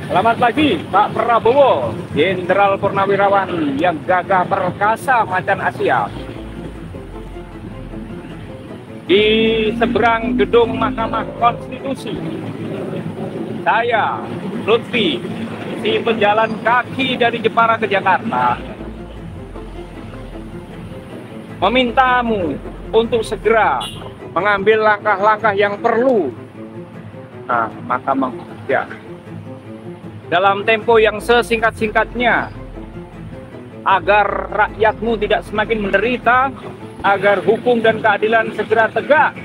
Selamat pagi, Pak Prabowo, Jenderal Purnawirawan yang gagah perkasa macan Asia. Di seberang gedung Mahkamah Konstitusi, saya, Lutfi, si pejalan kaki dari Jepara ke Jakarta, memintamu untuk segera mengambil langkah-langkah yang perlu. Nah, Mahkamah ya, dalam tempo yang sesingkat-singkatnya, agar rakyatmu tidak semakin menderita, agar hukum dan keadilan segera tegak,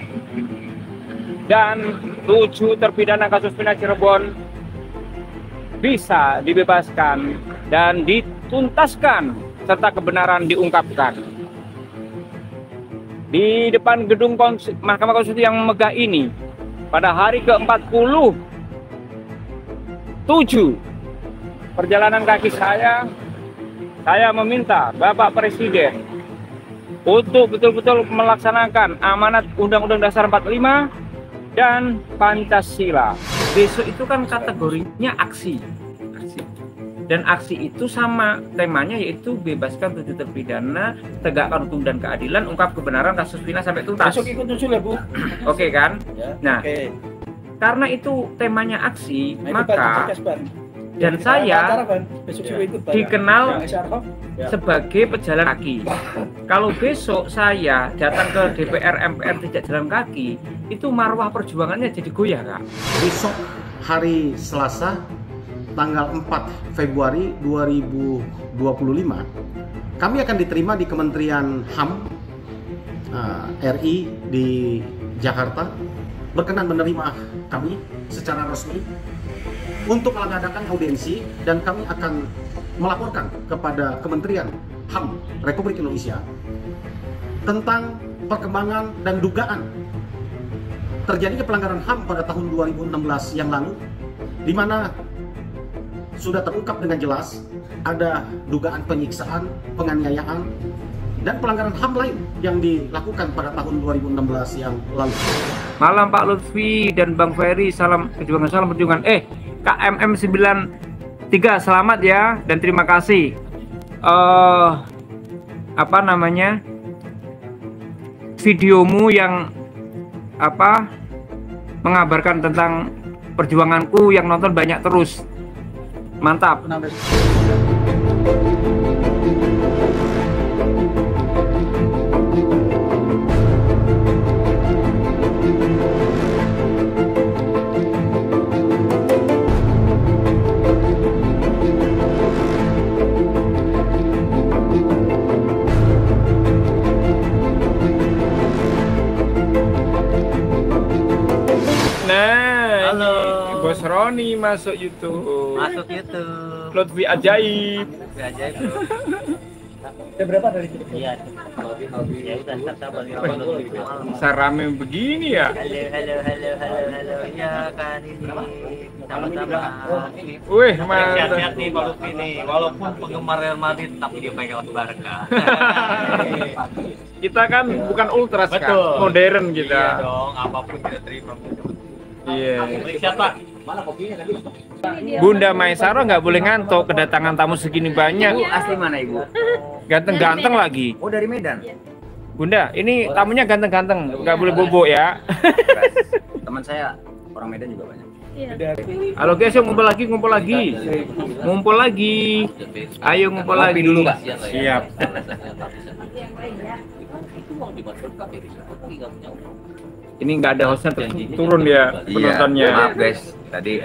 dan 7 terpidana kasus pidana Cirebon bisa dibebaskan dan dituntaskan serta kebenaran diungkapkan. Di depan gedung Mahkamah Konstitusi yang megah ini, pada hari ke-47 perjalanan kaki saya meminta Bapak Presiden untuk betul-betul melaksanakan amanat Undang-Undang Dasar 45 dan Pancasila. Besok itu kan kategorinya aksi. Dan aksi itu sama temanya, yaitu bebaskan 7 terpidana, tegakkan hukum dan keadilan, ungkap kebenaran kasus pidana sampai tuntas. Besok ikut usul ya, Bu. Oke kan? Ya, nah, karena itu temanya aksi, maka dan saya dikenal sebagai pejalan kaki. Kalau besok saya datang ke DPR MPR tidak jalan kaki, itu marwah perjuangannya jadi goyah, Kak. Besok hari Selasa tanggal 4 Februari 2025 kami akan diterima di Kementerian HAM RI di Jakarta, berkenan menerima kami secara resmi untuk mengadakan audiensi, dan kami akan melaporkan kepada Kementerian HAM Republik Indonesia tentang perkembangan dan dugaan terjadinya pelanggaran HAM pada tahun 2016 yang lalu, di mana sudah terungkap dengan jelas ada dugaan penyiksaan, penganiayaan, dan pelanggaran HAM lain yang dilakukan pada tahun 2016 yang lalu. Malam Pak Lutfi dan Bang Ferry, salam perjuangan, salam perjuangan. KMM 93, selamat ya dan terima kasih. Apa namanya? Videomu yang mengabarkan tentang perjuanganku, yang nonton banyak terus. Mantap. Nah, halo. Bos Roni masuk YouTube. Masuk YouTube. Lutfi ajaib. Lutfi ajaib, Bro. Ada berapa dari situ? Iya. Ya udah, sabar ya. Bisa rame begini ya? Halo. Ya kan ini. Sama-sama. Wih, Sehat-sehat nih Pak Lutfi nih. Walaupun penggemar Real Madrid, tapi dia pegang Barca. Kita kan bukan ultras, kan? Modern kita. Iya dong, apapun kita terima. Iya. Siapa? Bunda Maesaro nggak boleh ngantuk, kedatangan tamu segini banyak. Ibu asli mana, Ibu? Ganteng-ganteng lagi. Oh, dari Medan. Bunda, ini tamunya ganteng-ganteng, nggak boleh bobo ya. Teman saya orang Medan juga banyak. Halo guys, yuk ngumpul lagi. Ayo ngumpul lagi dulu, Pak. Siap. Ini nggak ada hostnya, turun ya penontonnya. Iya, maaf guys, tadi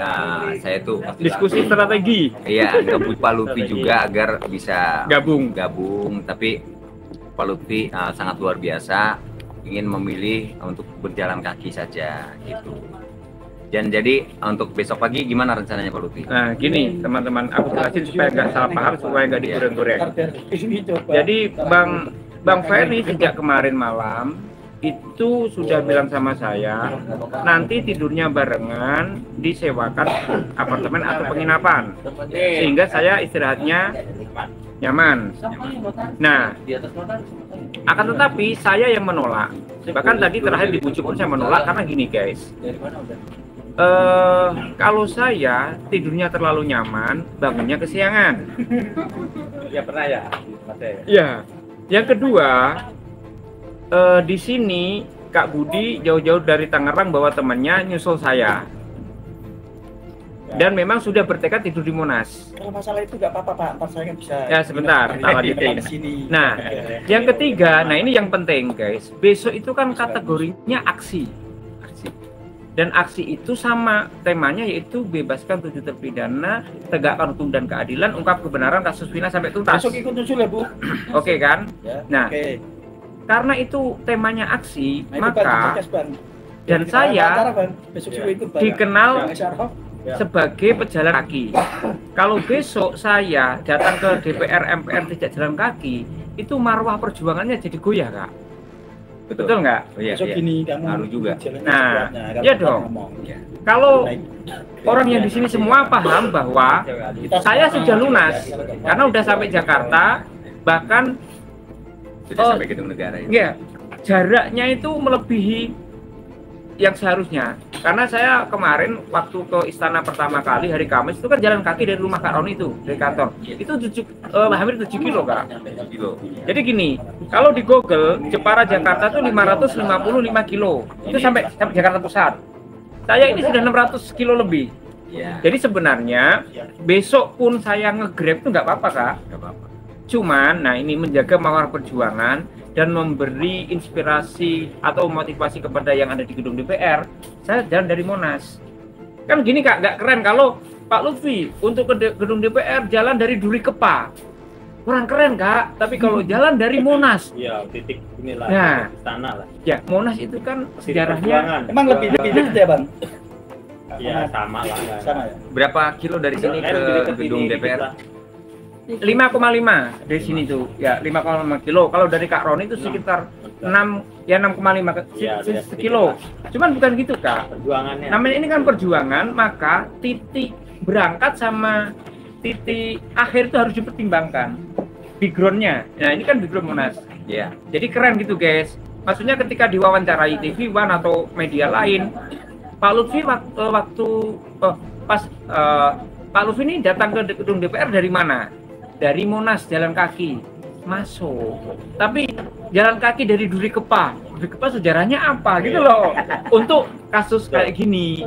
saya tuh Diskusi strategi. iya ngebut Pak Lutfi juga agar bisa Gabung. tapi Pak Lutfi sangat luar biasa, ingin memilih untuk berjalan kaki saja gitu. Dan jadi untuk besok pagi gimana rencananya Pak Lutfi? Nah gini teman-teman, aku jelasin supaya nggak salah paham, supaya nggak digoreng-goreng. Jadi Bang Ferry sejak kemarin malam itu sudah bilang sama saya, nanti tidurnya barengan, disewakan apartemen atau penginapan, sehingga saya istirahatnya nyaman. Nah, akan tetapi saya yang menolak. Bahkan tadi terakhir di Pucuk pun saya menolak, karena gini guys, Kalau saya tidurnya terlalu nyaman, bangunnya kesiangan. Ya pernah ya, Mas ya. Ya. Yang kedua, di sini Kak Budi jauh-jauh dari Tangerang bawa temannya nyusul saya. Dan memang sudah bertekad tidur di Monas. Kalau masalah itu nggak apa-apa Pak, ntar saya kan bisa. Ya sebentar, tak lanjutin. di sini. Nah, yang ketiga, nah ini yang penting guys. Besok itu kan kategorinya aksi. Dan aksi itu sama temanya yaitu bebaskan 7 terpidana, tegakkan hukum dan keadilan, ungkap kebenaran kasus Vina sampai tuntas. Besok ikut nyusul ya Bu. Oke kan? Ya, Nah, oke. karena itu temanya aksi, Nah, itu, Bang, maka podcast, Bang. dan Kita saya acara, Bang. Besok juga ikut Bang. dikenal Bang Syarhof. Ya. sebagai pejalan kaki. Kalau besok saya datang ke DPR MPR tidak jalan kaki, itu marwah perjuangannya jadi goyah, Kak. Betul nggak? Oh, iya, Besok iya. gini kamu Ngaruh juga. jalannya Nah, sekuatnya, kalau iya kita dong. ngomong. Kalau Baik. orang yang di sini semua paham bahwa Kita saya semua- sudah lunas karena udah sampai Jakarta, bahkan Sudah Oh. sampai gedung negara ini. ya jaraknya itu melebihi yang seharusnya. Karena saya kemarin waktu ke istana pertama kali hari Kamis itu kan jalan kaki dari rumah Kak Roni itu dari kantor. Itu hampir 7 kilo, Kak. Kilo. Jadi gini, kalau di Google Jepara Jakarta itu 555 kilo. Itu sampai Jakarta Pusat. Saya ini sudah 600 kilo lebih. Iya. Jadi sebenarnya besok pun saya nge-grab itu nggak apa-apa, Kak. Nggak apa-apa. Cuman, nah ini menjaga mawar perjuangan dan memberi inspirasi atau motivasi kepada yang ada di gedung DPR. Saya jalan dari Monas. Kan gini Kak, nggak keren kalau Pak Lutfi untuk ke gedung DPR jalan dari Duri Kepa. Kurang keren Kak, tapi kalau jalan dari Monas, Iya, titik inilah Nah. istana lah. ya Monas itu kan sejarahnya Perjuangan. Emang lebih dekat ya Bang? Iya, sama lah. Sama ya. berapa kilo dari sini Lebih ke dekat gedung ini, dikit DPR? lah. 5,5 dari sini tuh, ya 5,5 kilo. Kalau dari Kak Roni itu sekitar 6, ya 6,5 Iya, iya, kilo. Cuman bukan gitu Kak. Perjuangannya. Namanya ini kan perjuangan, maka titik berangkat sama titik akhir itu harus dipertimbangkan. Backgroundnya, nah ini kan background Monas. Iya. Jadi keren gitu guys. Maksudnya ketika diwawancarai TV One atau media lain, Pak Lutfi Pak Lutfi ini datang ke gedung DPR dari mana? Dari Monas jalan kaki masuk. Tapi jalan kaki dari Duri Kepa. Duri Kepa sejarahnya apa gitu loh. Untuk kasus kayak gini.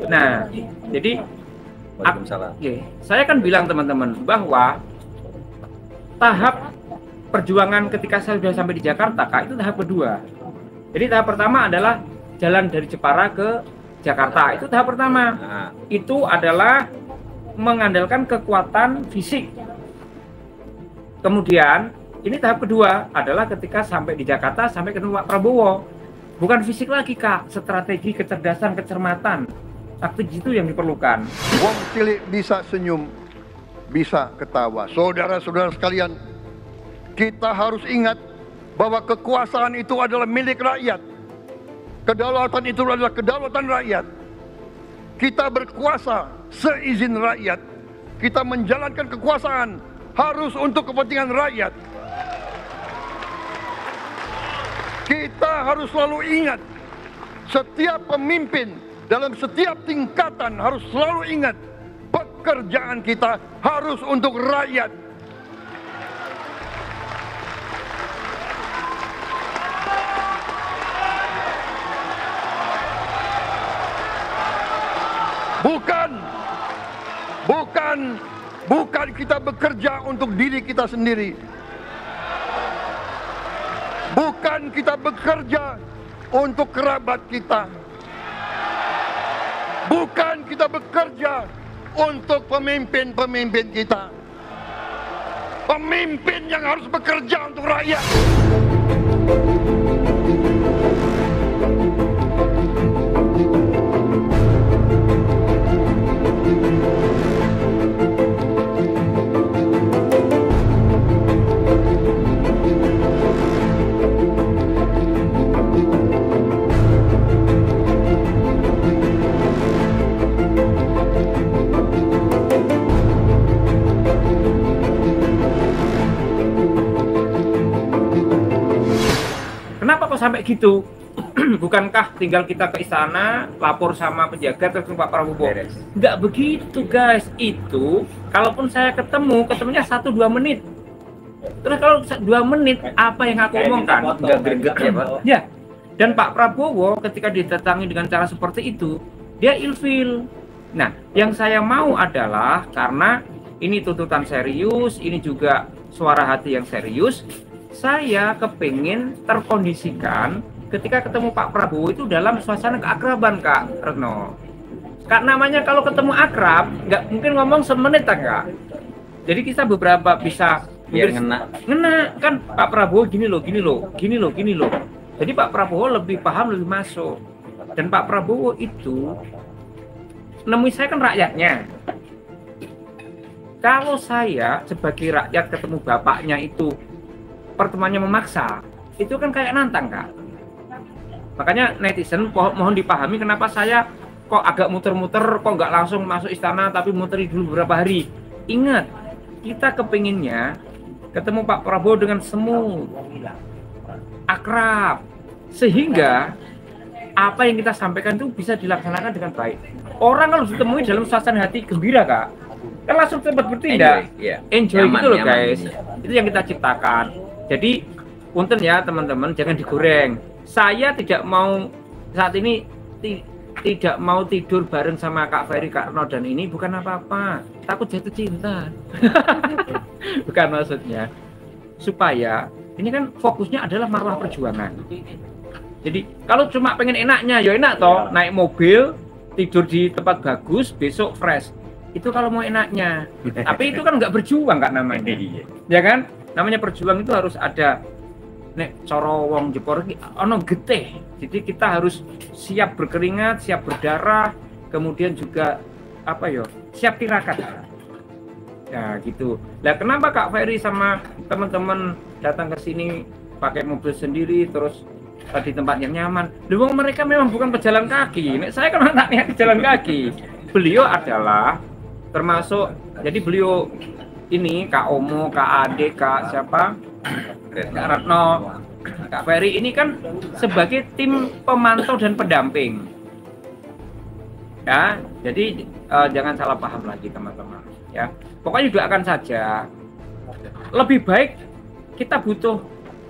Nah, jadi Waalaikumsalam. oke, saya kan bilang teman-teman bahwa tahap perjuangan ketika saya sudah sampai di Jakarta, Kak, itu tahap kedua. Jadi tahap pertama adalah jalan dari Jepara ke Jakarta. Itu tahap pertama. Nah, Itu adalah mengandalkan kekuatan fisik. Kemudian ini tahap kedua adalah ketika sampai di Jakarta sampai ketemu Pak Prabowo. Bukan fisik lagi, Kak, strategi, kecerdasan, kecermatan. Strategi itu yang diperlukan. Wong cilik bisa senyum, bisa ketawa. Saudara-saudara sekalian, kita harus ingat bahwa kekuasaan itu adalah milik rakyat. Kedaulatan itu adalah kedaulatan rakyat. Kita berkuasa seizin rakyat. Kita menjalankan kekuasaan harus untuk kepentingan rakyat. Kita harus selalu ingat, setiap pemimpin dalam setiap tingkatan harus selalu ingat, pekerjaan kita harus untuk rakyat. Bukan kita bekerja untuk diri kita sendiri. Bukan kita bekerja untuk kerabat kita. Bukan kita bekerja untuk pemimpin-pemimpin kita. Pemimpin yang harus bekerja untuk rakyat. Kenapa kok sampai gitu? bukankah tinggal kita ke istana, lapor sama penjaga terus ke Pak Prabowo? Beres. Nggak begitu guys, itu kalaupun saya ketemunya 1-2 menit. Terus kalau 2 menit, apa yang aku omongkan? Nggak greget ya Pak? Ya, dan Pak Prabowo ketika didatangi dengan cara seperti itu, dia ilfil. Nah, yang saya mau adalah karena ini tuntutan serius, ini juga suara hati yang serius, saya kepingin terkondisikan ketika ketemu Pak Prabowo itu dalam suasana keakraban, Kak Retno. Kak, namanya kalau ketemu akrab, nggak mungkin ngomong semenit, Kak. Jadi kita beberapa bisa Biar ngena. Kan Pak Prabowo gini loh. Jadi Pak Prabowo lebih paham, lebih masuk. Dan Pak Prabowo itu nemui saya kan rakyatnya. Kalau saya sebagai rakyat ketemu bapaknya itu pertemuannya memaksa, itu kan kayak nantang, Kak. Makanya netizen mohon dipahami kenapa saya kok agak muter-muter, kok nggak langsung masuk istana tapi muteri dulu beberapa hari. Ingat, kita kepinginnya ketemu Pak Prabowo dengan smooth, akrab, sehingga apa yang kita sampaikan itu bisa dilaksanakan dengan baik. Orang kalau ditemui dalam suasana hati gembira, Kak, kan langsung cepat bertindak, enjoy nyaman, gitu loh nyaman, guys. iya. Itu yang kita ciptakan. Jadi punten ya teman-teman, jangan digoreng. Saya tidak mau saat ini tidak mau tidur bareng sama Kak Ferry, Kak Retno dan ini bukan apa-apa. Takut jatuh cinta. Bukan maksudnya. Supaya ini kan fokusnya adalah marwah perjuangan. Jadi kalau cuma pengen enaknya, ya enak toh, naik mobil, tidur di tempat bagus, besok fresh. Itu kalau mau enaknya. Tapi itu kan nggak berjuang, Kak, namanya. Ya kan? Namanya perjuang itu harus ada nek coro wong Jepor iki ono getih. Jadi kita harus siap berkeringat, siap berdarah, kemudian juga apa ya? Siap tirakat. Nah, gitu. Lah kenapa Kak Ferry sama teman-teman datang ke sini pakai mobil sendiri terus di tempat yang nyaman? Loh, mereka memang bukan pejalan kaki. Nek saya kan anaknya pejalan kaki. Beliau adalah termasuk, jadi beliau ini Kak Omo, Kak Ade, Kak siapa? Kak Retno, Kak Ferry ini kan sebagai tim pemantau dan pendamping. Ya, jadi jangan salah paham lagi teman-teman. Ya, pokoknya doakan saja. Lebih baik kita butuh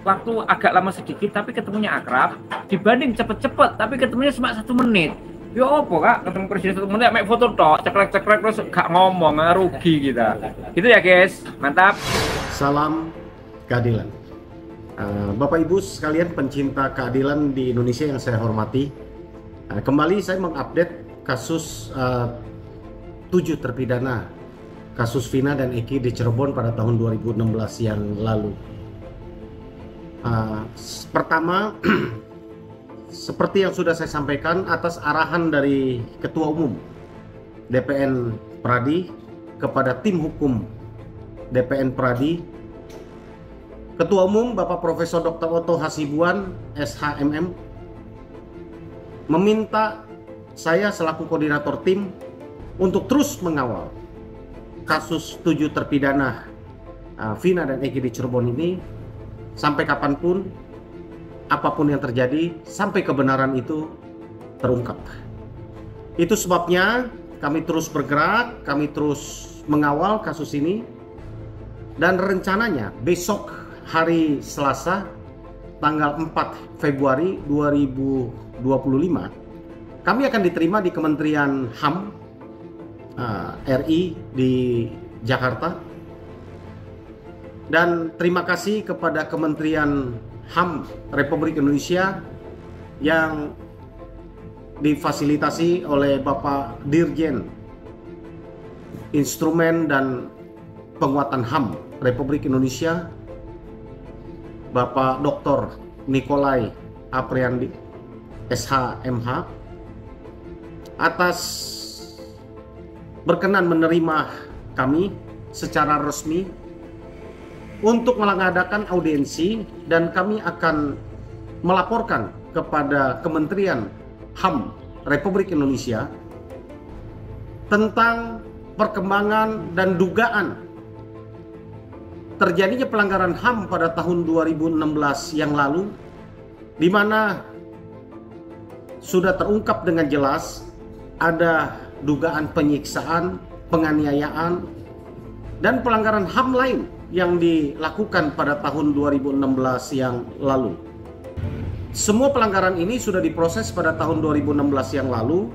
waktu agak lama sedikit tapi ketemunya akrab dibanding cepet-cepet tapi ketemunya cuma 1 menit. Ya apa, Kak, ketemu presiden 1 menit make foto tok, cekrek-cekrek terus gak ngomong, rugi kita. Gitu ya guys, mantap. Salam keadilan. Bapak Ibu sekalian pencinta keadilan di Indonesia yang saya hormati, kembali saya mengupdate kasus 7 terpidana kasus Vina dan Eki di Cirebon pada tahun 2016 yang lalu. Pertama, seperti yang sudah saya sampaikan atas arahan dari Ketua Umum DPN Pradi kepada tim hukum DPN Pradi, Ketua Umum Bapak Profesor Dr. Otto Hasibuan, SHMM, meminta saya selaku koordinator tim untuk terus mengawal kasus 7 terpidana Vina dan Eki di Cirebon ini sampai kapanpun, apapun yang terjadi, sampai kebenaran itu terungkap. Itu sebabnya kami terus bergerak, kami terus mengawal kasus ini, dan rencananya besok hari Selasa tanggal 4 Februari 2025 kami akan diterima di Kementerian HAM RI di Jakarta. Dan terima kasih kepada Kementerian HAM Republik Indonesia yang difasilitasi oleh Bapak Dirjen Instrumen dan Penguatan HAM Republik Indonesia, Bapak Dr. Nikolai Apriandi, SHMH, atas berkenan menerima kami secara resmi untuk mengadakan audiensi, dan kami akan melaporkan kepada Kementerian HAM Republik Indonesia tentang perkembangan dan dugaan terjadinya pelanggaran HAM pada tahun 2016 yang lalu, di mana sudah terungkap dengan jelas ada dugaan penyiksaan, penganiayaan, dan pelanggaran HAM lain yang dilakukan pada tahun 2016 yang lalu. Semua pelanggaran ini sudah diproses pada tahun 2016 yang lalu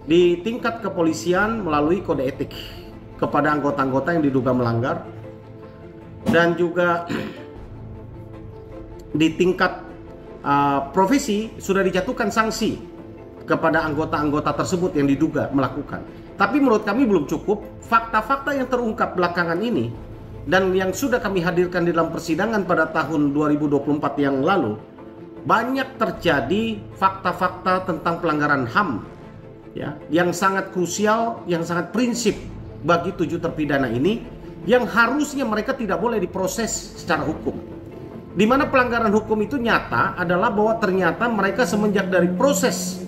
di tingkat kepolisian melalui kode etik kepada anggota-anggota yang diduga melanggar, dan juga di tingkat profesi sudah dijatuhkan sanksi kepada anggota-anggota tersebut yang diduga melakukan. Tapi menurut kami belum cukup. Fakta-fakta yang terungkap belakangan ini dan yang sudah kami hadirkan di dalam persidangan pada tahun 2024 yang lalu, banyak terjadi fakta-fakta tentang pelanggaran HAM ya, yang sangat krusial, yang sangat prinsip bagi 7 terpidana ini, yang harusnya mereka tidak boleh diproses secara hukum. Di mana pelanggaran hukum itu nyata adalah bahwa ternyata mereka semenjak dari proses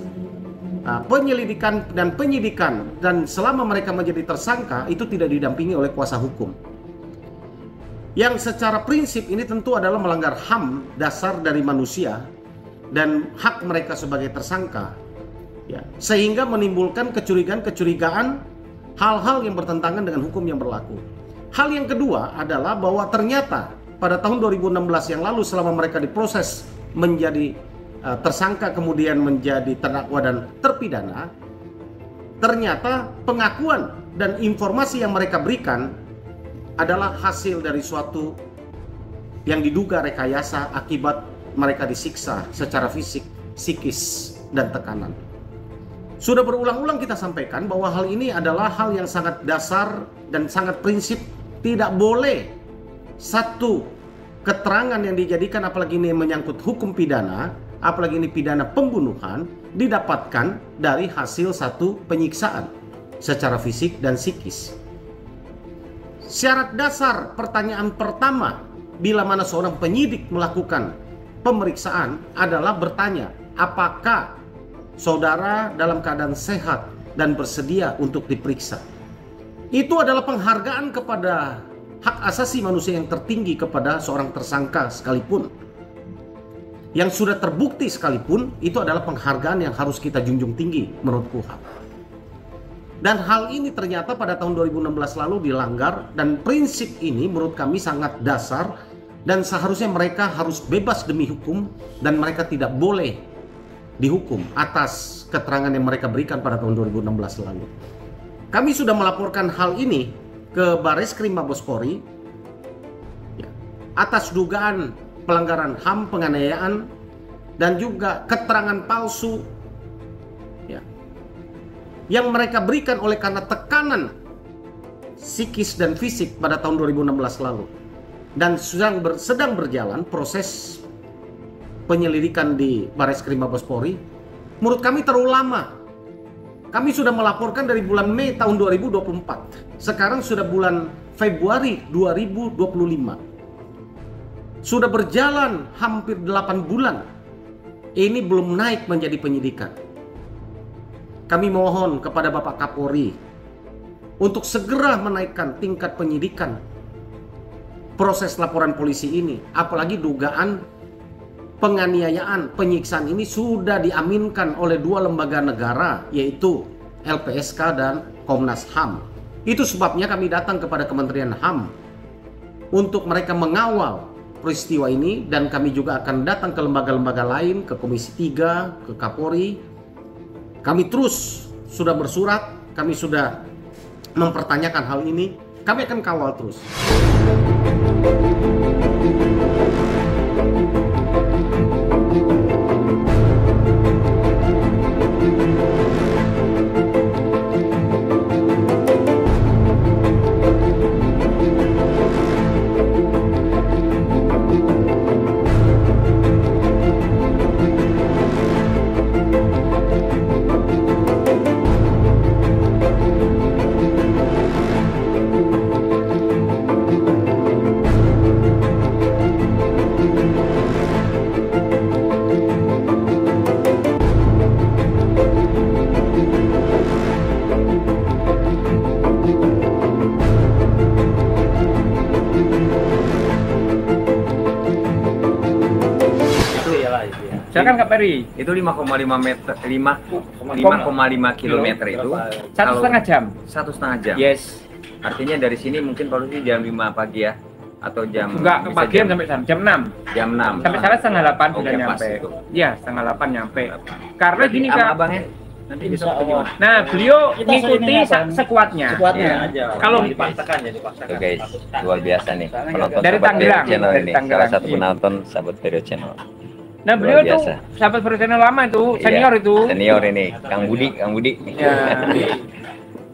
penyelidikan dan penyidikan dan selama mereka menjadi tersangka itu tidak didampingi oleh kuasa hukum. Yang secara prinsip ini tentu adalah melanggar HAM, dasar dari manusia dan hak mereka sebagai tersangka ya, sehingga menimbulkan kecurigaan hal-hal yang bertentangan dengan hukum yang berlaku. Hal yang kedua adalah bahwa ternyata pada tahun 2016 yang lalu selama mereka diproses menjadi tersangka kemudian menjadi terdakwa dan terpidana, ternyata pengakuan dan informasi yang mereka berikan adalah hasil dari suatu yang diduga rekayasa akibat mereka disiksa secara fisik, psikis, dan tekanan. Sudah berulang-ulang kita sampaikan bahwa hal ini adalah hal yang sangat dasar dan sangat prinsip. Tidak boleh satu keterangan yang dijadikan, apalagi ini menyangkut hukum pidana, apalagi ini pidana pembunuhan, didapatkan dari hasil satu penyiksaan secara fisik dan psikis. Syarat dasar pertanyaan pertama bila mana seorang penyidik melakukan pemeriksaan adalah bertanya, apakah saudara dalam keadaan sehat dan bersedia untuk diperiksa. Itu adalah penghargaan kepada hak asasi manusia yang tertinggi kepada seorang tersangka sekalipun, yang sudah terbukti sekalipun. Itu adalah penghargaan yang harus kita junjung tinggi menurut KUHP. Dan hal ini ternyata pada tahun 2016 lalu dilanggar, dan prinsip ini menurut kami sangat dasar dan seharusnya mereka harus bebas demi hukum dan mereka tidak boleh dihukum atas keterangan yang mereka berikan pada tahun 2016 lalu. Kami sudah melaporkan hal ini ke Bareskrim Mabes Polri ya, atas dugaan pelanggaran HAM, penganiayaan, dan juga keterangan palsu ya, yang mereka berikan oleh karena tekanan psikis dan fisik pada tahun 2016 lalu. Dan sedang berjalan proses penyelidikan di Bareskrim Mabes Polri. Menurut kami terlalu lama. Kami sudah melaporkan dari bulan Mei tahun 2024. Sekarang sudah bulan Februari 2025. Sudah berjalan hampir 8 bulan. Ini belum naik menjadi penyidikan. Kami mohon kepada Bapak Kapolri untuk segera menaikkan tingkat penyidikan proses laporan polisi ini. Apalagi dugaan penganiayaan, penyiksaan ini sudah diaminkan oleh 2 lembaga negara, yaitu LPSK dan Komnas HAM. Itu sebabnya kami datang kepada Kementerian HAM untuk mereka mengawal peristiwa ini, dan kami juga akan datang ke lembaga-lembaga lain, ke Komisi 3, ke Kapolri. Kami terus sudah bersurat, kami sudah mempertanyakan hal ini, kami akan kawal terus. Silakan Kak Ferry. Itu 5,5 meter, 5,5 kilometer itu 1,5 jam. 1,5 jam. Yes. Artinya dari sini mungkin Pak Lutfi jam 5 pagi ya, atau jam Enggak, bisa kepagian jam, sampai jam 6. jam 6. Sampai sana setengah 8 sudah Oke, pas nyampe. itu. Iya, setengah 8 nyampe. Karena Berarti gini sama Kak. abangnya nanti bisa Insya Allah. Nah, beliau Kita ngikuti sering ingatkan. sekuatnya. Sekuatnya Iya. aja. Kalau Dipaksakan ya, dipaksakan. Tuh guys, luar biasa nih penonton Dari sahabat Tangerang, Vero Channel dari ini, Tangerang. salah satu Iya. penonton sahabat Vero Channel. Nah, Luar beliau tuh biasa. sahabat profesional lama itu, senior Iya, itu. Senior ini, Kang Budi. Ya,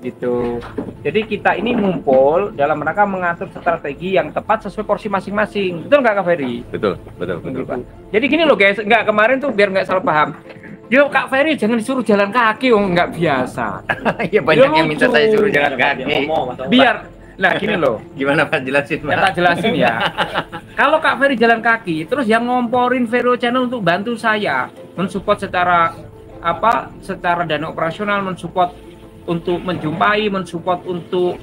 gitu. Jadi kita ini ngumpul dalam rangka mengatur strategi yang tepat sesuai porsi masing-masing. Betul nggak Kak Ferry? Betul Pak. Jadi gini loh guys, nggak kemarin tuh biar nggak salah paham. Yo Kak Ferry jangan disuruh jalan kaki, nggak biasa. Iya banyak Ya, yang minta lucu. saya suruh jalan kaki. Biar, nah gini loh. Gimana Pak jelasin Pak? Yang tak jelasin ya. Kalau Kak Ferry jalan kaki, terus yang ngomporin Vero Channel untuk bantu saya mensupport secara secara dana operasional, mensupport untuk menjumpai, mensupport untuk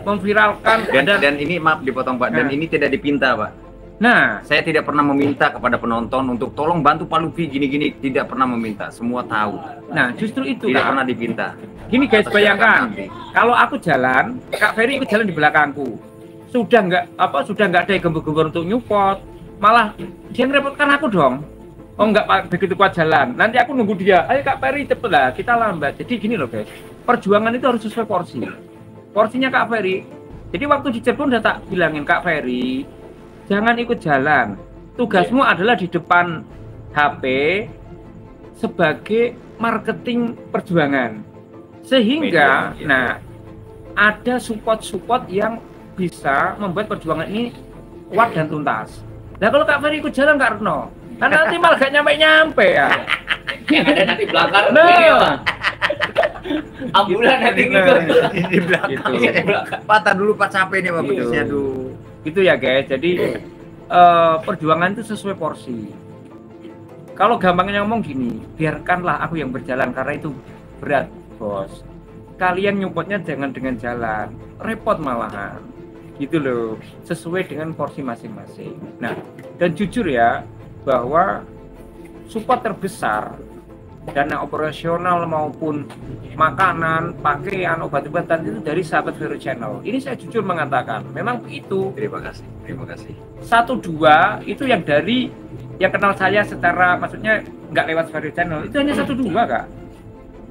memviralkan Dan ini maaf dipotong Pak, dan Nah. ini tidak dipinta Pak. Nah, Saya tidak pernah meminta kepada penonton untuk tolong bantu Pak Lutfi gini-gini, tidak pernah meminta, semua tahu. nah justru itu Tidak Kak. pernah dipinta. Gini guys, Atas bayangkan keringat nanti. kalau aku jalan, Kak Ferry ikut jalan di belakangku. Sudah nggak ada yang gembur-gembur untuk nyupport, malah dia ngerepotkan aku dong. Oh nggak Pak, begitu kuat jalan. Nanti aku nunggu dia. Ayo Kak Ferry cepet lah, kita lambat. Jadi gini loh guys, perjuangan itu harus sesuai porsi. Porsinya Kak Ferry. Jadi waktu di Cirebon udah tak bilangin Kak Ferry, jangan ikut jalan. Tugasmu adalah di depan HP sebagai marketing perjuangan. Sehingga, nah, ada support-support yang bisa membuat perjuangan ini kuat dan tuntas. Nah kalau Kak Ferry ikut jalan Kak Reno, kan nanti malah gak nyampe-nyampe ya. Ada nanti belakang. Nah, Ambulan nanti Nah, Di belakang. gitu. di belakang. Patah dulu Pak capek nih Pak Iya. pedesnya aduh. Gitu ya guys. Jadi perjuangan itu sesuai porsi. Kalau gampangnya ngomong gini, biarkanlah aku yang berjalan karena itu berat, bos. Kalian nyuppotnya jangan dengan jalan, repot malahan. Gitu loh, sesuai dengan porsi masing-masing. Nah, dan jujur ya, bahwa support terbesar dana operasional maupun makanan, pakaian, obat-obatan itu dari sahabat Vero Channel. Ini saya jujur mengatakan, memang itu Terima kasih. 1-2 itu yang dari yang kenal saya secara maksudnya nggak lewat Vero Channel itu hanya 1-2 Kak.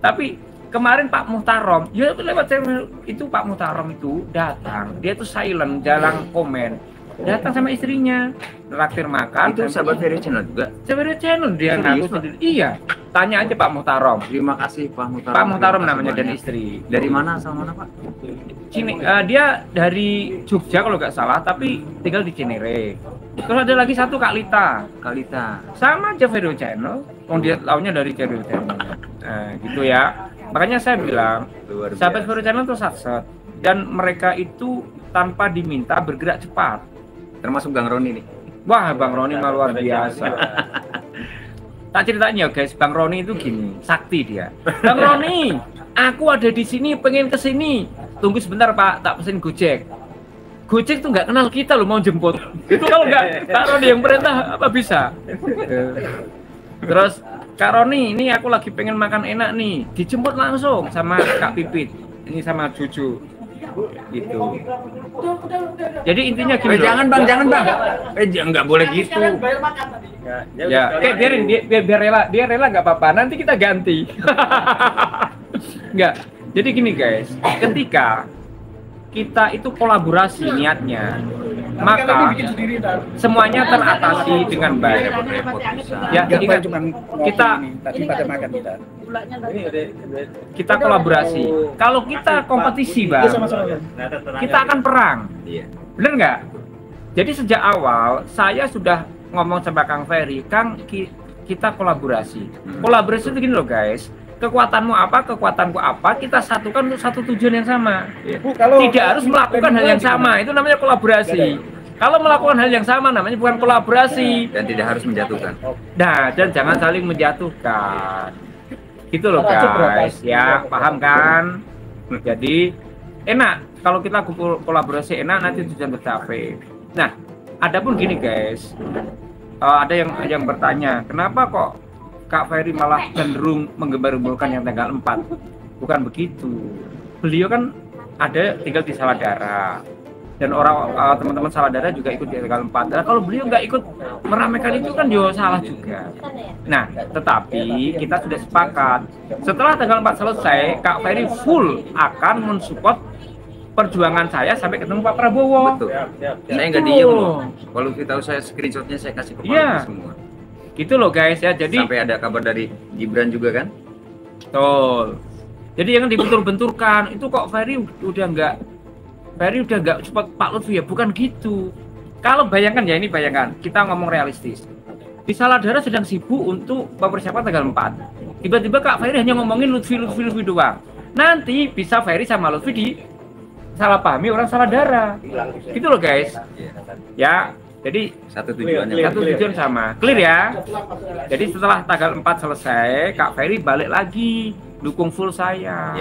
Tapi kemarin Pak Muhtarom, ya itu lewat channel itu Pak Muhtarom itu datang, dia tuh silent, jarang komen, datang sama istrinya, traktir makan. Itu sahabat Vero Channel juga. Vero Channel dia Serius, ngaku Pak? sendiri. Iya, tanya aja Pak Muhtarom. Terima kasih Pak Muhtarom. Pak Muhtarom Terima kasih namanya dan banyak. istri. Dari mana asal mana Pak? Dia dari Jogja kalau nggak salah, tapi tinggal di Cinere. Terus ada lagi satu Kak Lita. Kalita. Sama aja Vero Channel, dia launya dari Vero Channel. Nah, gitu ya. Makanya saya bilang, Luar sahabat biasa. Vero Channel itu satset dan mereka itu tanpa diminta bergerak cepat. Termasuk Bang Roni nih. Wah, Bang Roni mah luar biasa. Tak ceritanya guys, Bang Roni itu gini, sakti dia. Bang Roni, aku ada di sini, pengen ke sini. Tunggu sebentar Pak, tak pesen Gojek. Gojek tuh nggak kenal kita loh mau jemput. Itu kalau nggak Kak Roni yang perintah apa bisa? Terus Kak Roni, ini aku lagi pengen makan enak nih, dijemput langsung sama Kak Pipit. Ini sama Cucu. Gitu. Jadi intinya gini loh. Jangan Bang. Nggak boleh gitu. Ya, biarin dia rela nggak apa-apa. Nanti kita ganti. Nggak. Jadi gini guys, ketika kita itu kolaborasi niatnya, maka semuanya teratasi dengan baik. Ya, Gak ingat cuma kita- tadi pada makan kita. kita kolaborasi. Kalau kita kompetisi, Iya, Bang, sama-sama. Bang. kita akan perang. Iya. Bener nggak? Jadi sejak awal saya sudah ngomong sama Kang Ferry, Kang kita kolaborasi. Kolaborasi itu gini loh guys, kekuatanmu apa, kekuatanku apa, kita satukan untuk satu tujuan yang sama. Bu, kalau Tidak harus melakukan hal yang sama, itu namanya kolaborasi. Kalau melakukan hal yang sama namanya bukan kolaborasi. Dan tidak harus menjatuhkan. Nah, dan jangan saling menjatuhkan. Gitu loh guys, ya paham kan? Jadi enak kalau kita kolaborasi enak nanti tujuan tercapai. Nah, adapun gini guys, ada yang bertanya, kenapa kok Kak Ferry malah cenderung menggembar-gemborkan yang tanggal 4? Bukan begitu. Beliau kan ada tinggal di Saladara. Dan teman-teman Saladara juga ikut di tanggal 4. Nah, kalau beliau nggak ikut meramaikan itu kan juga salah juga. Nah, tetapi kita sudah sepakat setelah tanggal 4 selesai, Kak Ferry full akan mensupport perjuangan saya sampai ketemu Pak Prabowo. Betul. Saya nggak diem loh. Kalau kita tahu saya screenshotnya saya kasih ke Pak Lutfi semua. Gitu loh guys ya. Jadi sampai ada kabar dari Gibran juga kan? Betul. Jadi yang dibentur-benturkan itu kok Ferry udah nggak support Pak Lutfi ya, bukan gitu. Kalau bayangkan ya, ini bayangkan kita ngomong realistis. Di Saladara sedang sibuk untuk mempersiapkan tanggal 4. Tiba-tiba Kak Ferry hanya ngomongin Lutfi doang. Nanti bisa Ferry sama Lutfi di salah pahami orang Saladara. Gitu loh guys. Ya, jadi satu tujuan sama. Clear ya? Jadi setelah tanggal 4 selesai, Kak Ferry balik lagi dukung full saya.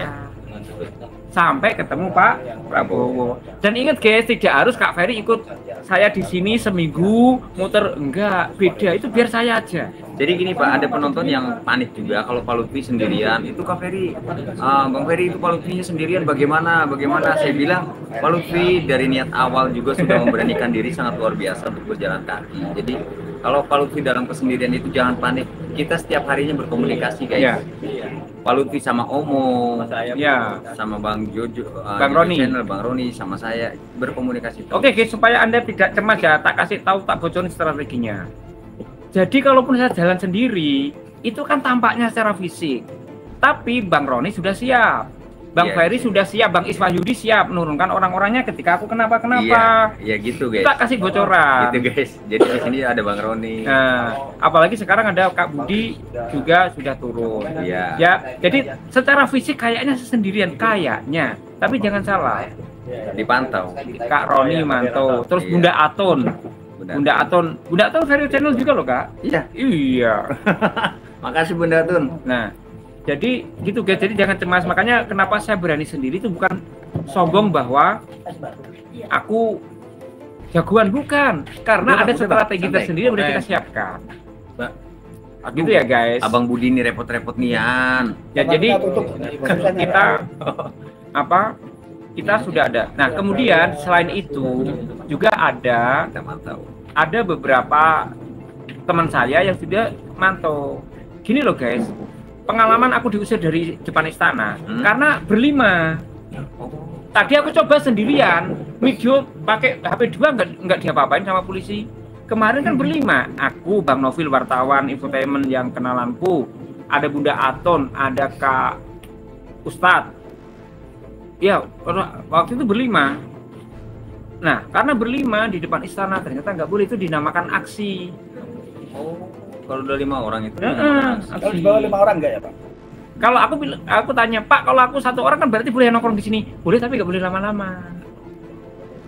Sampai ketemu Pak Prabowo. Dan ingat guys, tidak harus Kak Ferry ikut saya di sini seminggu muter, enggak, beda, itu biar saya aja. Jadi gini Pak, ada penonton yang panik juga kalau Pak Lutfi sendirian. Itu Kak Ferry, Bang Ferry itu Pak Lutfinya sendirian bagaimana? Saya bilang Pak Lutfi dari niat awal juga sudah memberanikan diri sangat luar biasa untuk berjalan kaki. Jadi kalau Pak Lutfi dalam kesendirian itu jangan panik. Kita setiap harinya berkomunikasi guys. Pak Lutfi sama Omo, sama Bang Jojo, Bang Roni, Bang Roni sama saya berkomunikasi. Oke guys, supaya Anda tidak cemas ya, tak kasih tahu, tak bocorin strateginya. Jadi kalaupun saya jalan sendiri, itu kan tampaknya secara fisik. Tapi Bang Roni sudah siap, Bang Ferry sudah siap, Bang Iswahyudi siap menurunkan orang-orangnya ketika aku kenapa-kenapa. Iya gitu guys. Kita kasih bocoran. Gitu guys. Jadi di sini ada Bang Roni. Nah, apalagi sekarang ada Kak Budi juga sudah turun. Iya. Ya, jadi secara fisik kayaknya sendirian kayaknya. Tapi jangan salah. Dipantau. Kak Roni mantau. Terus Bunda Aton. Bunda Aton Ferry Channel juga loh Kak. Iya. Makasih Bunda Aton. Nah, jadi gitu guys, jadi jangan cemas. Makanya kenapa saya berani sendiri itu bukan sombong bahwa aku jagoan, bukan. Karena ada strategi tersendiri yang udah kita siapkan. Gitu ya guys. Abang Budi ini repot-repot nian. Ya jadi kita sudah ada. Nah kemudian selain itu juga ada beberapa teman saya yang sudah mantau. Gini loh guys, pengalaman aku diusir dari depan istana karena berlima. Tadi aku coba sendirian, video pakai HP 2 nggak diapa-apain sama polisi. Kemarin kan berlima, aku, Bang Novil wartawan infotainment yang kenalanku, ada Bunda Aton, ada Kak Ustadz. Ya, waktu itu berlima. Nah, karena berlima di depan istana ternyata nggak boleh, itu dinamakan aksi. Kalau udah 5 orang itu. Kalau di bawah 5 orang enggak ya Pak? Kalau aku tanya Pak, kalau aku 1 orang kan berarti boleh nongkrong di sini. Boleh tapi nggak boleh lama-lama.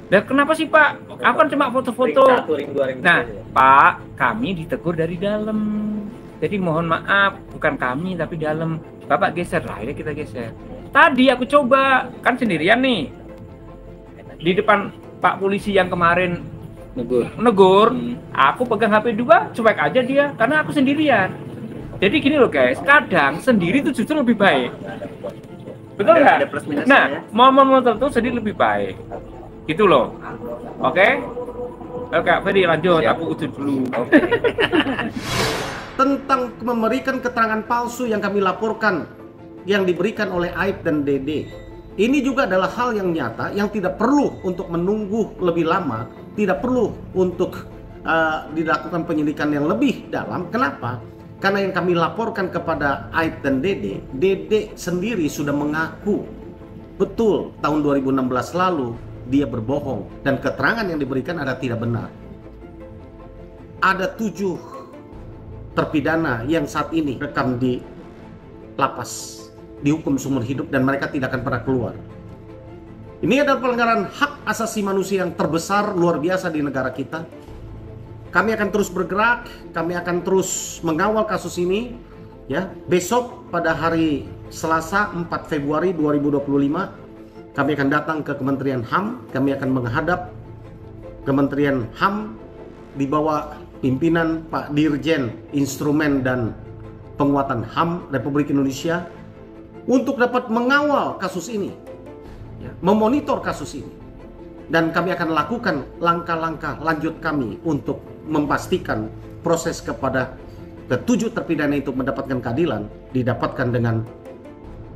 Dan kenapa sih Pak? Aku kan cuma foto-foto. Nah, Pak, kami ditegur dari dalam. Jadi mohon maaf, bukan kami tapi dalam. Bapak geser lah, ini kita geser. Tadi aku coba, kan sendirian nih. Di depan Pak polisi yang kemarin negur, aku pegang HP 2, cuek aja dia, karena aku sendirian. Jadi gini loh guys, kadang sendiri itu justru lebih baik. Betul nggak? Nah, momen-momen tertentu sendiri lebih baik. Gitu loh. Oke? Oke, Ferry lanjut, aku udah dulu. Tentang memberikan keterangan palsu yang kami laporkan, yang diberikan oleh Aib dan Dede. Ini juga adalah hal yang nyata, yang tidak perlu untuk menunggu lebih lama, tidak perlu untuk dilakukan penyelidikan yang lebih dalam. Kenapa? Karena yang kami laporkan kepada Aib dan Dede, Dede sendiri sudah mengaku betul tahun 2016 lalu dia berbohong dan keterangan yang diberikan adalah tidak benar. Ada 7 terpidana yang saat ini rekam di lapas, dihukum seumur hidup dan mereka tidak akan pernah keluar. Ini adalah pelanggaran hak asasi manusia yang terbesar luar biasa di negara kita. Kami akan terus bergerak, kami akan terus mengawal kasus ini. Ya, besok pada hari Selasa 4 Februari 2025 kami akan datang ke Kementerian HAM. Kami akan menghadap Kementerian HAM di bawah pimpinan Pak Dirjen Instrumen dan Penguatan HAM Republik Indonesia untuk dapat mengawal kasus ini, ya, memonitor kasus ini. Dan kami akan lakukan langkah-langkah lanjut kami untuk memastikan proses kepada ketujuh terpidana itu mendapatkan keadilan, didapatkan dengan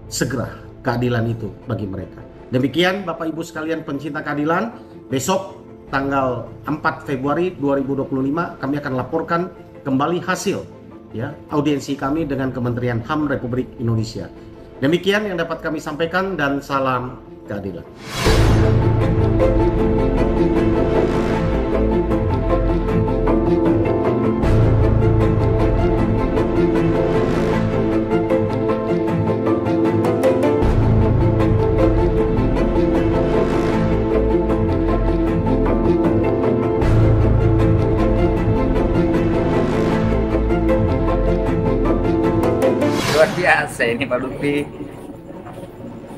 segera keadilan itu bagi mereka. Demikian Bapak Ibu sekalian pencinta keadilan, besok tanggal 4 Februari 2025 kami akan laporkan kembali hasil, ya, audiensi kami dengan Kementerian HAM Republik Indonesia. Demikian yang dapat kami sampaikan dan salam keadilan. Luar biasa ini Pak Lutfi.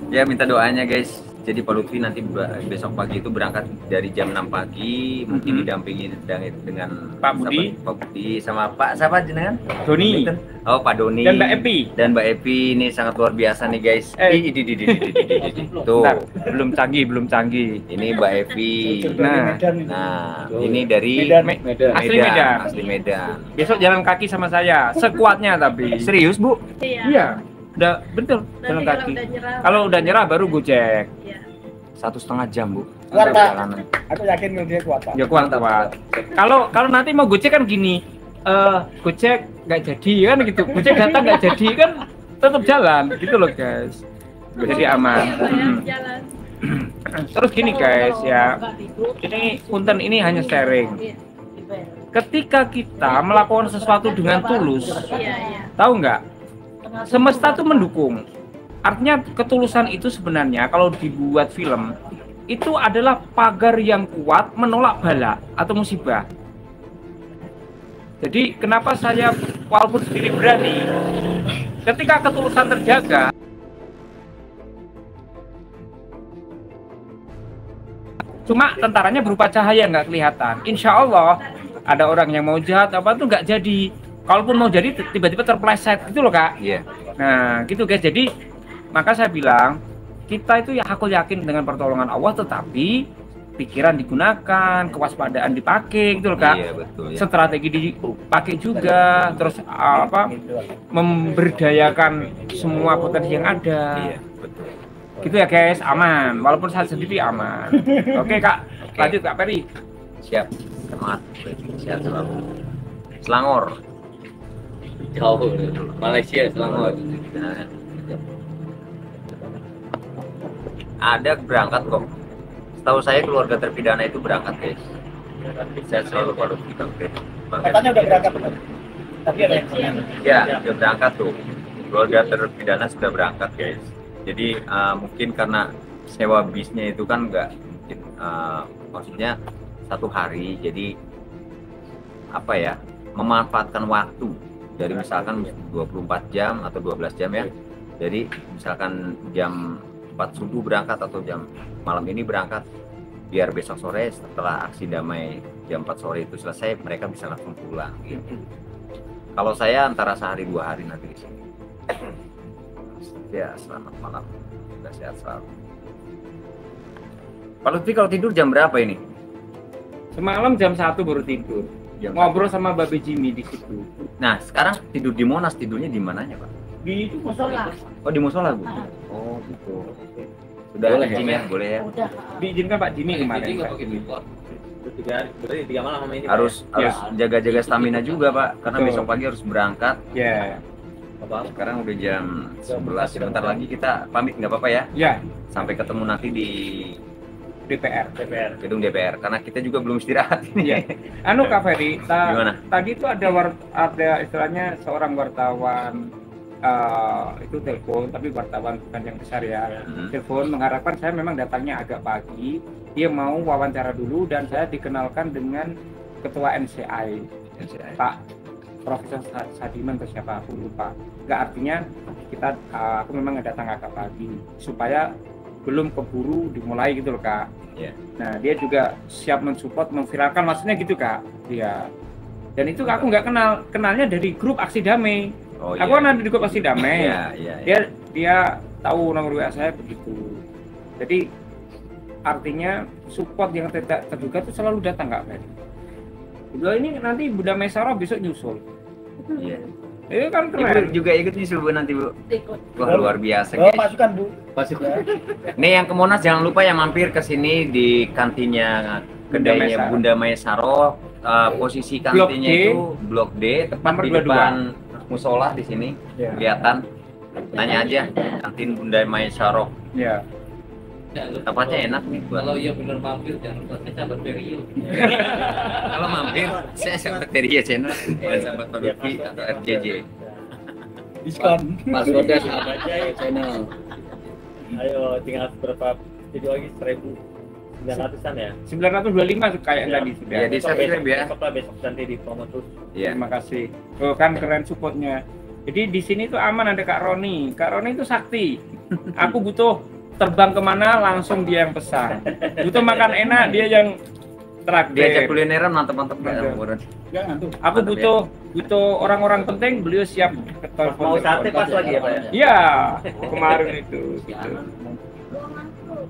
Ya, minta doanya guys. Jadi Pak Lutfi nanti besok pagi itu berangkat dari jam 6 pagi, mungkin didampingi dengan Pak Budi, Pak Budi sama Pak siapa jenengan? Doni. Oh, Pak Doni. Dan Mbak Epi. Dan Mbak Epi ini sangat luar biasa nih guys. Tuh, belum canggih. ini Mbak Epi. Nah, ini dari Medan. Asli Medan. Besok jalan kaki sama saya, sekuatnya tapi. Serius, Bu? Iya. Udah betul jalan kaki. Kalau udah nyerah baru gojek. 1,5 jam, Bu. Kuat, Pak. Perjalanan. Aku yakin dia kuat, Pak. Ya kuat. Kalau nanti mau gojek kan gini, gojek nggak jadi kan gitu, gojek datang nggak jadi kan tetap jalan gitu loh guys. Jadi aman. Terus gini guys ya, ini punten ini hanya sharing. Ketika kita melakukan sesuatu dengan tulus, tahu nggak? Semesta tuh mendukung. Artinya ketulusan itu sebenarnya kalau dibuat film itu adalah pagar yang kuat menolak bala atau musibah. Jadi kenapa saya walaupun sendiri berani, ketika ketulusan terjaga, cuma tentaranya berupa cahaya nggak kelihatan. Insya Allah ada orang yang mau jahat apa tuh nggak jadi. Kalaupun mau jadi tiba-tiba terpleset gitu loh Kak. Iya. Nah gitu guys. Jadi maka saya bilang kita itu ya aku yakin dengan pertolongan Allah, tetapi pikiran digunakan, kewaspadaan dipakai gitu loh Kak. Iya, betul ya. Strategi dipakai juga, terus memberdayakan semua potensi yang ada. Iya, betul. Gitu ya guys, aman. Walaupun saya sendiri aman. Oke Kak, lanjut Kak Peri. Siap. Semangat. Sehat selalu. Selangor. Jauh, Malaysia, Selangor. Ada berangkat kok. Setahu saya keluarga terpidana itu berangkat guys. Saya selalu Pak Lutfi Katanya udah berangkat, benar. Tapi ada yang Ya, sudah berangkat tuh. Keluarga terpidana sudah berangkat guys. Jadi mungkin karena sewa bisnya itu kan nggak, maksudnya 1 hari. Jadi apa ya? Memanfaatkan waktu dari misalkan 24 jam atau 12 jam ya. Jadi misalkan jam 4 subuh berangkat atau jam malam ini berangkat, biar besok sore setelah aksi damai jam 4 sore itu selesai mereka bisa langsung pulang gitu. Kalau saya antara sehari 2 hari nanti di sini. Ya, selamat malam. Sudah sehat selalu. Pak Lutfi kalau tidur jam berapa ini? Semalam jam 1 baru tidur. Ngobrol sama Babe Jimmy di situ. Nah, sekarang tidur di Monas, tidurnya di mananya, Pak? Di itu musola. Oh, di musola, Bu? Oh, gitu. Sudah Boleh, izin ya? Boleh ya? Diizinkan Pak Jimmy kemarin. Pak. Berarti 3 malam sama ini. Harus jaga-jaga stamina juga, Pak. Karena Betul. besok pagi harus berangkat. Ya. Sekarang udah jam 11, sebentar lagi kita pamit nggak apa-apa ya? Ya, Sampai ketemu nanti di DPR. gedung DPR. Karena kita juga belum istirahat ini. Iya. Anu Kak Ferry, Gimana? tadi itu ada istilahnya seorang wartawan itu telepon, tapi wartawan bukan yang besar ya. Telepon mengharapkan saya memang datangnya agak pagi. Dia mau wawancara dulu dan saya dikenalkan dengan ketua NCI. Pak Profesor Sadiman atau siapa aku lupa. Nggak, artinya aku memang datang agak pagi supaya belum keburu dimulai gitu loh Kak. Iya. Nah dia juga siap mensupport, memviralkan, maksudnya gitu Kak. Dia Dan itu aku nggak kenalnya dari grup Aksi Damai. Oh, Aku kan ada di grup Aksi Damai. Iya. Dia tahu nomor WA saya begitu. Jadi artinya support yang tidak terduga itu selalu datang Kak Ferry. Beliau ini nanti Bunda Maisarah besok nyusul. Iya. Itu kan Ibu keren. juga ikut nyusul Bu nanti Bu. Ikut. Wah luar biasa Oh, guys. pasukan Bu. Nih yang ke Monas jangan lupa ya mampir ke sini di kantinnya kedainya Bunda Maisarah. Posisi Blok kantinnya D. itu Blok D, tepat Nomor di 22. depan musola di sini. Ya. Kelihatan. Tanya aja kantin Bunda Maisarah. Ya. Tempatnya enak nih buat. Kalau iya benar mampir jangan lupa saya sahabat Perio. Kalau mampir saya sahabat Teria channel dan sahabat Pak Lutfi atau RJJ. Diskon. Passwordnya sahabat Jaya channel. Ayo tinggal berapa video lagi 1.900-an ya. 925 kayak tadi sudah. Ya di subscribe ya. Besok lah, besok nanti di promo terus. Iya. Terima kasih. Oh kan keren supportnya. Jadi di sini tuh aman ada Kak Roni. Kak Roni itu sakti. Aku butuh terbang kemana langsung dia yang pesan. Butuh makan enak dia yang Diajak traktir. kulineran mantep-mantep ya. Mantep. Murah. Aku butuh orang-orang penting beliau siap ke telepon. Mau sate pas lagi ya Pak ya? Iya, kemarin itu. Gitu.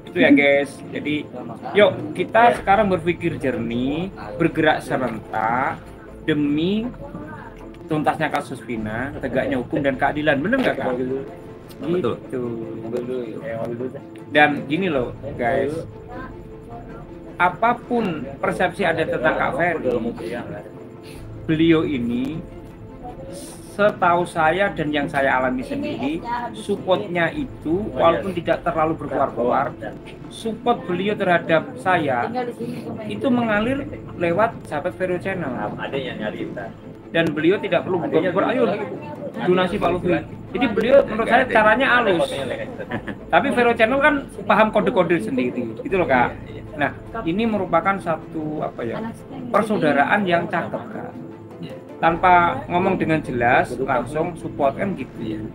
Itu ya guys. Jadi yuk kita sekarang berpikir jernih, bergerak serentak demi tuntasnya kasus Vina, tegaknya hukum dan keadilan. Bener nggak Kak? Betul. Gitu. Dan gini loh guys, apapun persepsi ada tentang Kak Ferry, beliau ini setahu saya dan yang saya alami sendiri, supportnya itu walaupun tidak terlalu berkeluar-keluar, support beliau terhadap saya itu mengalir lewat sahabat Vero Channel. Ada yang nyari kita. Dan beliau tidak perlu buka-buka, ayo donasi Pak Lutfi. Jadi beliau menurut saya caranya halus. Tapi Vero Channel kan paham kode-kode sendiri, gitu loh Kak. Nah, ini merupakan satu persaudaraan yang cakep Kak. Tanpa ngomong dengan jelas, langsung support kan gitu.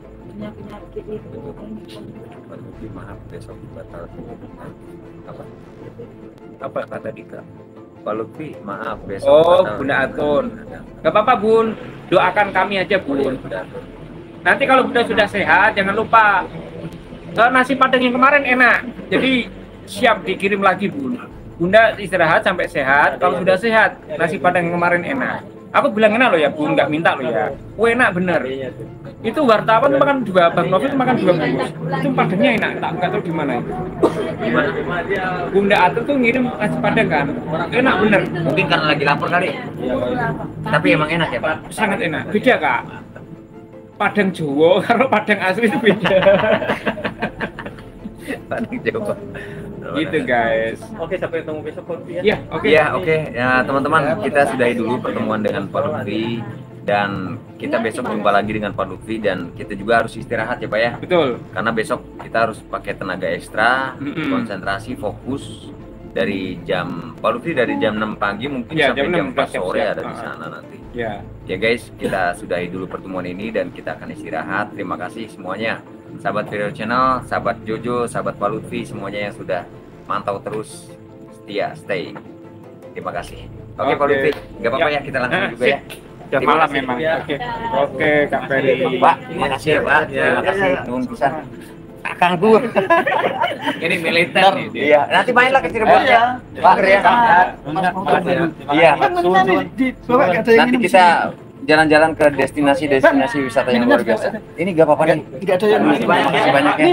Pak Lutfi maaf besok batal. Apa kata Dika? Pak Lutfi maaf besok. Oh, batal. Bunda Atun. Gak apa-apa Bun, doakan kami aja Bun. Nanti kalau Bunda sudah sehat, jangan lupa nasi padang yang kemarin enak. Jadi siap dikirim lagi Bun. Bunda istirahat sampai sehat. Kalau sudah sehat, nasi padang yang kemarin enak. Aku bilang enak loh ya Bun, nggak minta loh ya. Enak bener. Itu wartawan makan dua, Bang Novi makan dua bungkus. Itu padangnya enak, nggak tahu di mana itu. Bunda Atun tuh ngirim nasi padang kan, enak bener. Mungkin karena lagi lapar kali. Tapi emang enak ya Pak. Sangat enak. Beda Kak. Padang Jawa kalau padang asli itu beda. Padang Jawa. Gitu guys. Oke, sampai ketemu besok Pak Lutfi ya. Iya, oke. Iya, oke. Ya, teman-teman, kita sudahi dulu pertemuan dengan Pak Lutfi dan kita besok jumpa lagi dengan Pak Lutfi dan kita juga harus istirahat ya Pak ya. Betul. Karena besok kita harus pakai tenaga ekstra, Mm-mm. konsentrasi, fokus dari jam Pak Lutfi dari jam 6 pagi mungkin Iya, sampai jam jam 6 4 sore siap-siap. ada di sana nanti. Ya. Ya guys, kita sudahi dulu pertemuan ini dan kita akan istirahat. Terima kasih semuanya. Sahabat Vero Channel, sahabat Jojo, sahabat Pak Lutfi, semuanya yang sudah mantau terus setia, stay. Terima kasih. Oke Pak Oke. Lutfi, nggak apa-apa ya kita langsung juga ya. Udah Terima malam kasih. memang. Ya. Oke. Oke, Kak Ferry. Pak, terima kasih ya Pak. Terima kasih. Nuhun pisan. Akang gua. Ini militer nih. dia. Iya, nanti mainlah ke Cirebon ya. Pak ya. Iya. Nanti kita jalan-jalan ke destinasi wisata yang luar biasa. Ini gak apa-apa nih. Tidak ada yang Terima kasih banyak ya.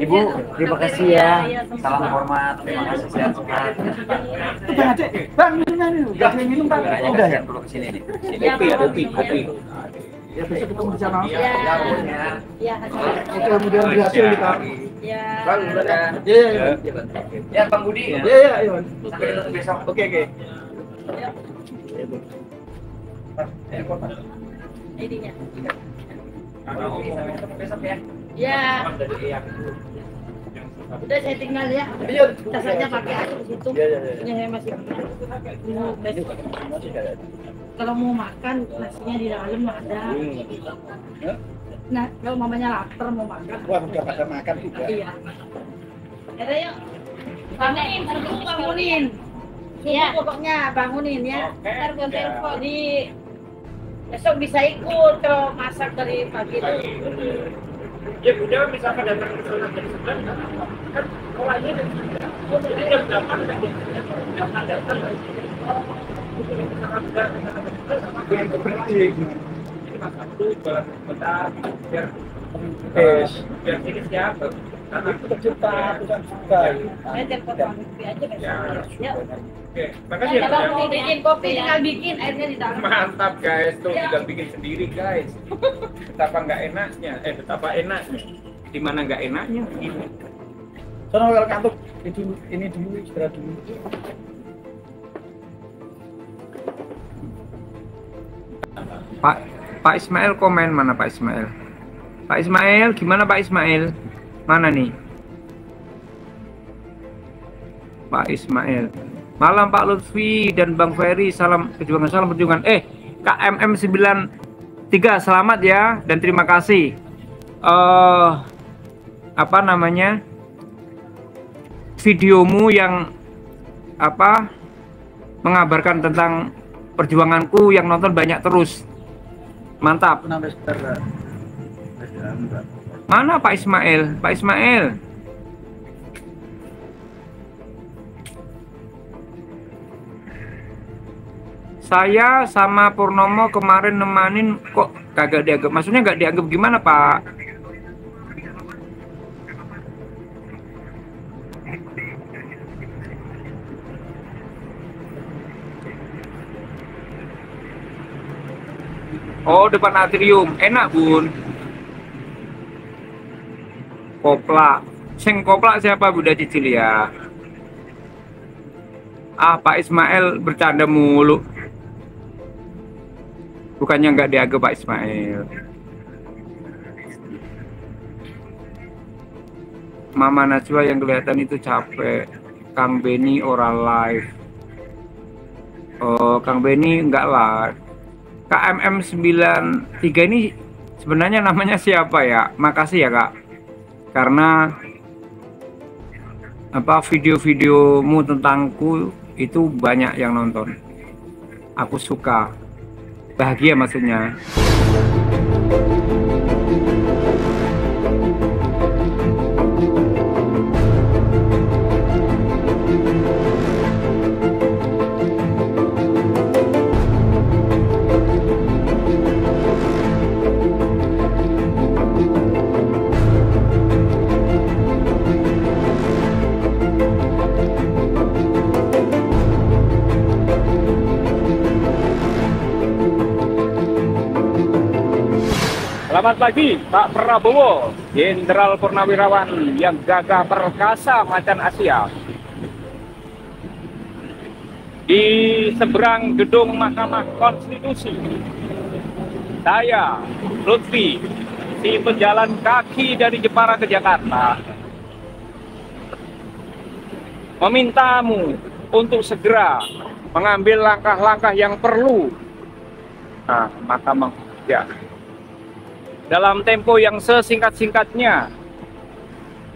Ibu, terima kasih ya. Salam hormat. Terima kasih sehat-sehat. Bang, minum gak ada yang minum Bang. Udah ya. Dulu kesini nih. Kopi. Ya besok ketemu di sana. Iya. Ya, Oke, kemudian berhasil kita. ya. Bang, udah. Iya. Ya Bang Budi. Iya, iya. Sampai ketemu besok. Oke. Ininya. Sampai ketemu besok ya. Ya. Udah saya tinggal ya. Tas aja pakai aja di situ. Ini saya masih mau besok. Kalau mau makan nasinya di dalam ada. Nah, kalau mamanya lapar mau makan. Wah, udah pada makan juga. Iya. Ada yuk. Bangunin, bangunin. Iya, pokoknya bangunin ya. Ntar gue telepon. Jadi besok bisa ikut kalau masak dari pagi itu. Ya udah misalkan datang ke sana jam 9 kan polanya jam 9. Jadi jam 8 kan jam 8 datang. Ini masak dulu balas bentar biar ini siapa? Karena aku Cepat, bukan suka. Saya telepon kopi aja besok. Ya. Oke, makasih ya. Kalau mau bikin kopi tinggal bikin airnya di dalam. Mantap guys, tuh tinggal bikin sendiri guys. Betapa nggak enaknya, betapa enaknya. Di mana nggak enaknya? Soalnya kalau kantuk ini dulu, istirahat dulu. Pak Ismail komen, mana Pak Ismail? Pak Ismail, gimana Pak Ismail? Mana nih? Pak Ismail. Malam Pak Lutfi dan Bang Ferry, salam perjuangan. KMM 93, selamat ya dan terima kasih. Apa namanya? Videomu yang mengabarkan tentang perjuanganku yang nonton banyak terus. Mantap. Mana Pak Ismail? Pak Ismail. Saya sama Purnomo kemarin nemanin kok kagak dianggap. Maksudnya nggak dianggap gimana Pak? Oh, depan atrium. Enak, Bun. Kopla. Sing kopla siapa Bunda Cicil ya? Pak Ismail bercanda mulu. Bukannya nggak dianggap Pak Ismail. Mama Najwa yang kelihatan itu capek. Kang Beni orang live. Oh, Kang Beni nggak live. KMM 93 ini sebenarnya namanya siapa ya? Makasih ya Kak. Karena video-videomu tentangku itu banyak yang nonton. Aku suka. Bahagia maksudnya. Selamat pagi Pak Prabowo, Jenderal Purnawirawan yang gagah perkasa macan Asia. Di seberang gedung Mahkamah Konstitusi, saya Lutfi, si pejalan kaki dari Jepara ke Jakarta, memintamu untuk segera mengambil langkah-langkah yang perlu. Mahkamah ya. Dalam tempo yang sesingkat-singkatnya,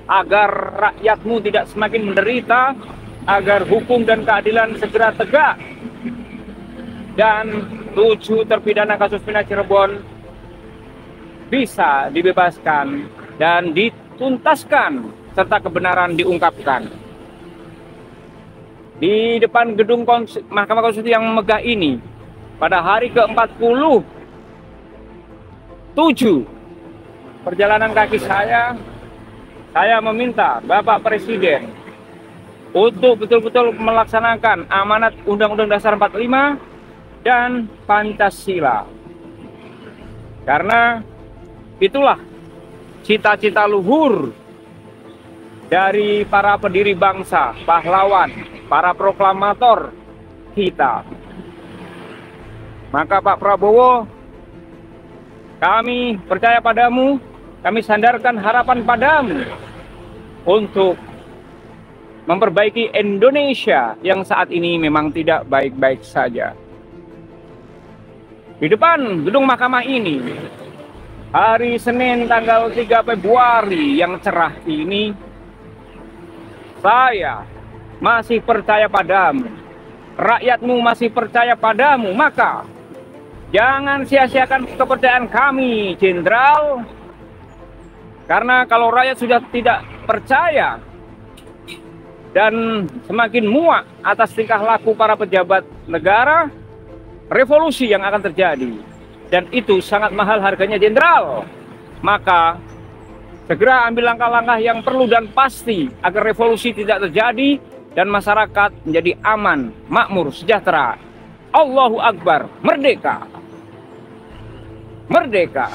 agar rakyatmu tidak semakin menderita, agar hukum dan keadilan segera tegak, dan 7 terpidana kasus pidana Cirebon bisa dibebaskan dan dituntaskan serta kebenaran diungkapkan. Di depan gedung Mahkamah Konstitusi yang megah ini, pada hari ke-47 perjalanan kaki saya meminta Bapak Presiden untuk betul-betul melaksanakan amanat Undang-Undang Dasar 45 dan Pancasila. Karena itulah cita-cita luhur dari para pendiri bangsa, pahlawan, para proklamator kita. Maka Pak Prabowo, kami percaya padamu, kami sandarkan harapan padamu untuk memperbaiki Indonesia yang saat ini memang tidak baik-baik saja. Di depan gedung mahkamah ini, hari Senin tanggal 3 Februari yang cerah ini, saya masih percaya padamu rakyatmu masih percaya padamu, maka jangan sia-siakan kepercayaan kami, Jenderal. Karena kalau rakyat sudah tidak percaya dan semakin muak atas tingkah laku para pejabat negara, revolusi yang akan terjadi. Dan itu sangat mahal harganya, Jenderal. Maka segera ambil langkah-langkah yang perlu dan pasti agar revolusi tidak terjadi dan masyarakat menjadi aman, makmur, sejahtera. Allahu Akbar, merdeka! Merdeka!